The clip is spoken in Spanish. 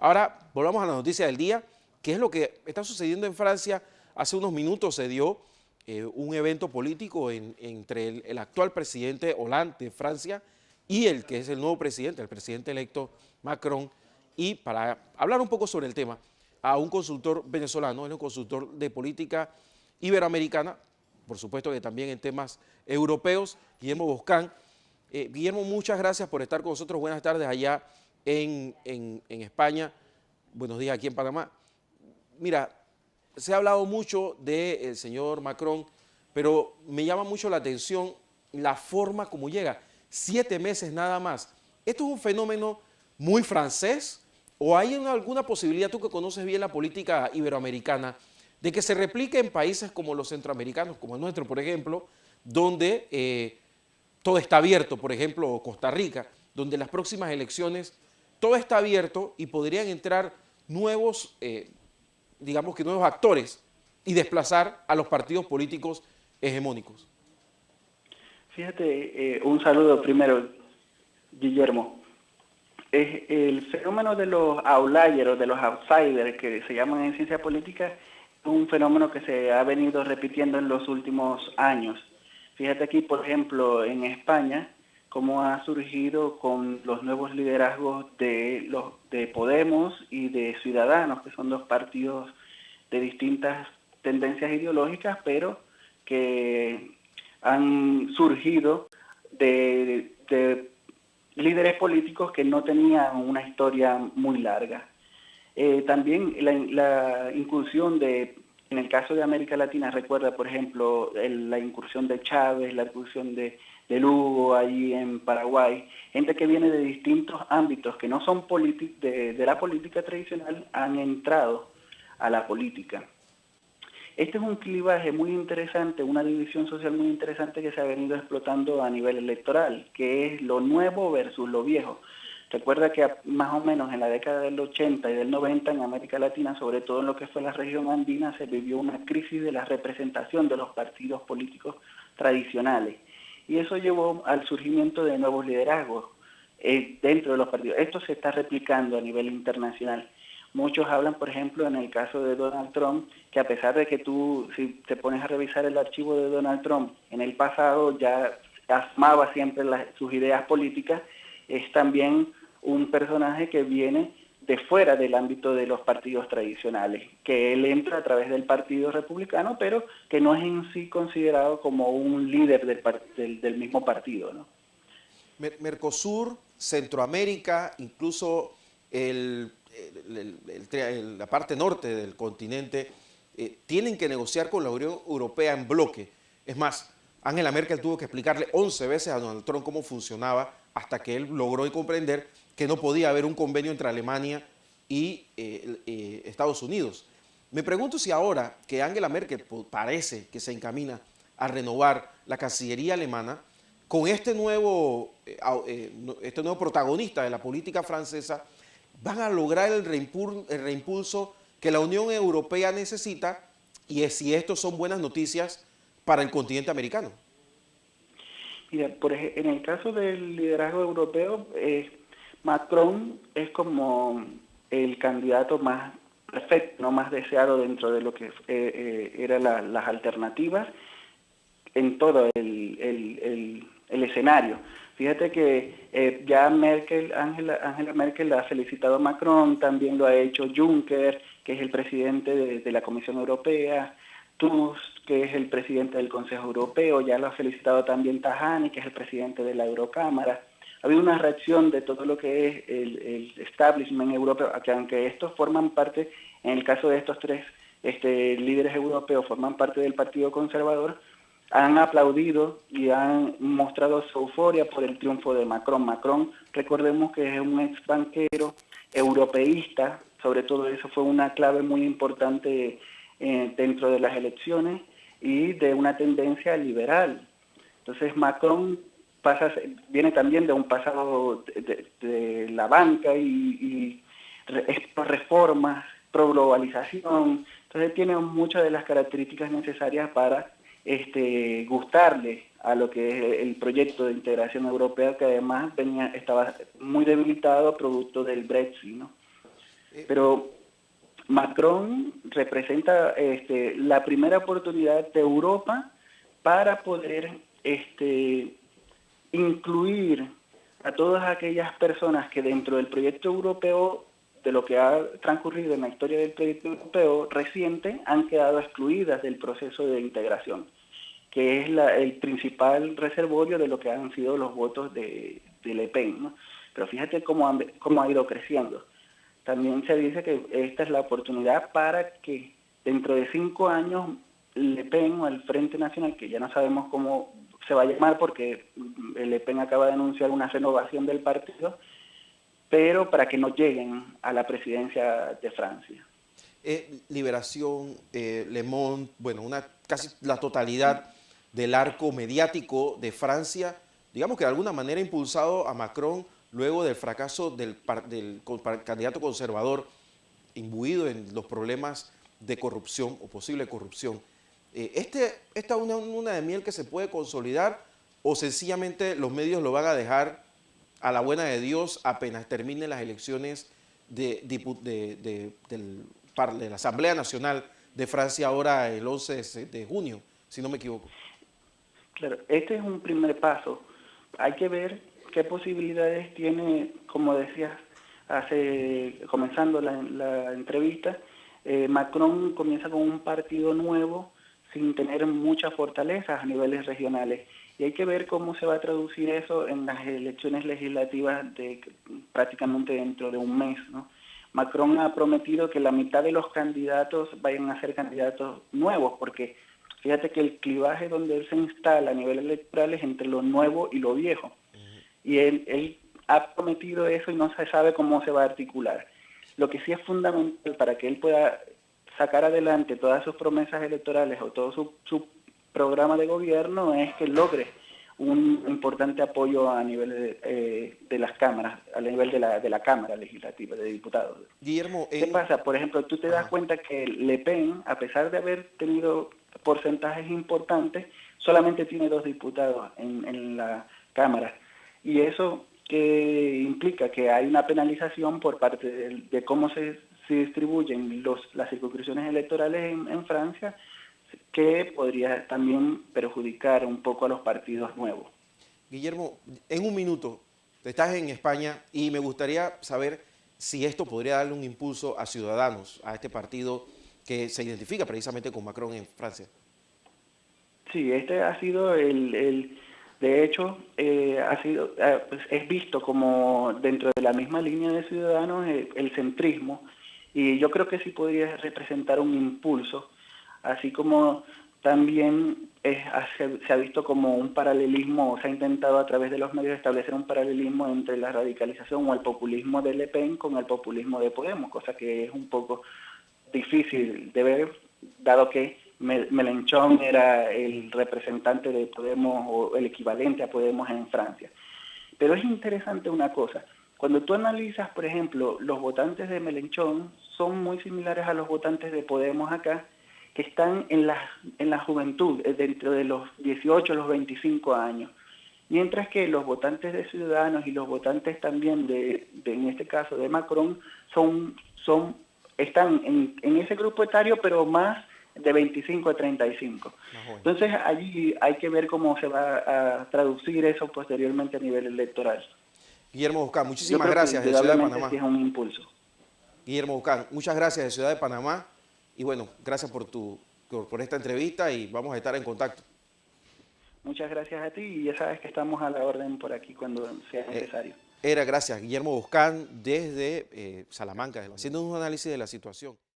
Ahora, volvamos a la noticia del día, que es lo que está sucediendo en Francia. Hace unos minutos se dio un evento político entre el actual presidente Hollande de Francia y el que es el nuevo presidente, el presidente electo Macron. Y para hablar un poco sobre el tema, a un consultor venezolano, es un consultor de política iberoamericana, por supuesto que también en temas europeos, Guillermo Boscán. Guillermo, muchas gracias por estar con nosotros. Buenas tardes allá en España. Buenos días aquí en Panamá. Mira, se ha hablado mucho del señor Macron, pero me llama mucho la atención la forma como llega. 7 meses nada más. ¿Esto es un fenómeno muy francés o hay alguna posibilidad, tú que conoces bien la política iberoamericana, de que se replique en países como los centroamericanos, como el nuestro, por ejemplo, donde todo está abierto, por ejemplo, Costa Rica, donde las próximas elecciones todo está abierto y podrían entrar nuevos, digamos que nuevos actores y desplazar a los partidos políticos hegemónicos? Fíjate, un saludo primero, Guillermo. Es el fenómeno de los outliers o de los outsiders, que se llaman en ciencia política, es un fenómeno que se ha venido repitiendo en los últimos años. Fíjate aquí, por ejemplo, en España, cómo ha surgido con los nuevos liderazgos de Podemos y de Ciudadanos, que son dos partidos de distintas tendencias ideológicas, pero que han surgido de líderes políticos que no tenían una historia muy larga. También la incursión en el caso de América Latina, recuerda, por ejemplo, la incursión de Chávez, la incursión de Lugo allí en Paraguay, gente que viene de distintos ámbitos que no son de la política tradicional, han entrado a la política. Este es un clivaje muy interesante, una división social muy interesante que se ha venido explotando a nivel electoral, que es lo nuevo versus lo viejo. Recuerda que más o menos en la década del 80 y del 90 en América Latina, sobre todo en lo que fue la región andina, se vivió una crisis de la representación de los partidos políticos tradicionales. Y eso llevó al surgimiento de nuevos liderazgos dentro de los partidos. Esto se está replicando a nivel internacional. Muchos hablan, por ejemplo, en el caso de Donald Trump, que a pesar de que tú, si te pones a revisar el archivo de Donald Trump, en el pasado ya asmaba siempre sus ideas políticas, es también un personaje que viene de fuera del ámbito de los partidos tradicionales, que él entra a través del Partido Republicano, pero que no es en sí considerado como un líder del mismo partido, ¿no? Mercosur, Centroamérica, incluso la parte norte del continente, tienen que negociar con la Unión Europea en bloque. Es más, Angela Merkel tuvo que explicarle 11 veces a Donald Trump cómo funcionaba hasta que él logró comprender que no podía haber un convenio entre Alemania y Estados Unidos. Me pregunto si ahora que Angela Merkel parece que se encamina a renovar la Cancillería alemana, con este nuevo protagonista de la política francesa, van a lograr el reimpulso que la Unión Europea necesita, y si estos son buenas noticias para el continente americano. Mira, en el caso del liderazgo europeo, Macron es como el candidato más perfecto, no más deseado dentro de lo que eran las alternativas en todo el escenario. Fíjate que ya Angela Merkel ha felicitado a Macron, también lo ha hecho Juncker, que es el presidente de la Comisión Europea, Tusk, que es el presidente del Consejo Europeo, ya lo ha felicitado también Tajani, que es el presidente de la Eurocámara. Ha habido una reacción de todo lo que es el establishment europeo, que aunque estos forman parte, en el caso de estos tres líderes europeos, forman parte del Partido Conservador, han aplaudido y han mostrado su euforia por el triunfo de Macron. Macron, recordemos que es un ex banquero europeísta, sobre todo eso fue una clave muy importante dentro de las elecciones y de una tendencia liberal. Entonces Macron viene también de un pasado de la banca y reformas, pro globalización, entonces tiene muchas de las características necesarias para gustarle a lo que es el proyecto de integración europea, que además estaba muy debilitado producto del Brexit, ¿no? Pero Macron representa la primera oportunidad de Europa para poder incluir a todas aquellas personas que dentro del proyecto europeo, de lo que ha transcurrido en la historia del proyecto europeo reciente, han quedado excluidas del proceso de integración, que es el principal reservorio de lo que han sido los votos de Le Pen, ¿no? Pero fíjate cómo ha ido creciendo. También se dice que esta es la oportunidad para que dentro de 5 años Le Pen o el Frente Nacional, que ya no sabemos cómo se va a llamar porque Le Pen acaba de anunciar una renovación del partido, pero para que no lleguen a la presidencia de Francia. Liberación, Le Monde, bueno, casi la totalidad del arco mediático de Francia, digamos que de alguna manera ha impulsado a Macron luego del fracaso del candidato conservador imbuido en los problemas de corrupción o posible corrupción. ¿Esta es una luna de miel que se puede consolidar o sencillamente los medios lo van a dejar a la buena de Dios apenas terminen las elecciones de la Asamblea Nacional de Francia ahora el 11 de junio, si no me equivoco? Claro, este es un primer paso. Hay que ver qué posibilidades tiene, como decías, comenzando la entrevista, Macron comienza con un partido nuevo sin tener muchas fortalezas a niveles regionales. Y hay que ver cómo se va a traducir eso en las elecciones legislativas prácticamente dentro de un mes, ¿no? Macron ha prometido que la mitad de los candidatos vayan a ser candidatos nuevos, porque fíjate que el clivaje donde él se instala a nivel electoral es entre lo nuevo y lo viejo. Y él ha prometido eso y no se sabe cómo se va a articular. Lo que sí es fundamental para que él pueda sacar adelante todas sus promesas electorales o todo su programa de gobierno es que logre un importante apoyo a nivel de las cámaras, a nivel de la Cámara Legislativa de Diputados. Guillermo, ¿qué pasa? Por ejemplo, tú te das cuenta que Le Pen, a pesar de haber tenido porcentajes importantes, solamente tiene 2 diputados en la Cámara. Y eso que implica que hay una penalización por parte de cómo se distribuyen las circunscripciones electorales en Francia, que podría también perjudicar un poco a los partidos nuevos. Guillermo, en un minuto, estás en España y me gustaría saber si esto podría darle un impulso a Ciudadanos, a este partido que se identifica precisamente con Macron en Francia. Sí, este ha sido de hecho, pues es visto como dentro de la misma línea de Ciudadanos el centrismo, y yo creo que sí podría representar un impulso, así como también se ha visto como un paralelismo, o se ha intentado a través de los medios establecer un paralelismo entre la radicalización o el populismo de Le Pen con el populismo de Podemos, cosa que es un poco difícil de ver, dado que Mélenchon era el representante de Podemos o el equivalente a Podemos en Francia. Pero es interesante una cosa, cuando tú analizas, por ejemplo, los votantes de Mélenchon son muy similares a los votantes de Podemos acá, que están en la juventud, dentro de los 18 a los 25 años. Mientras que los votantes de Ciudadanos y los votantes también en este caso de Macron están en ese grupo etario, pero más de 25 a 35. Entonces allí hay que ver cómo se va a traducir eso posteriormente a nivel electoral. Guillermo Buscán, muchísimas gracias de Ciudad de Panamá. Sí es un impulso. Guillermo Buscán, muchas gracias de Ciudad de Panamá y bueno, gracias por esta entrevista y vamos a estar en contacto. Muchas gracias a ti y ya sabes que estamos a la orden por aquí cuando sea necesario. Gracias, Guillermo Buscán desde Salamanca, haciendo un análisis de la situación.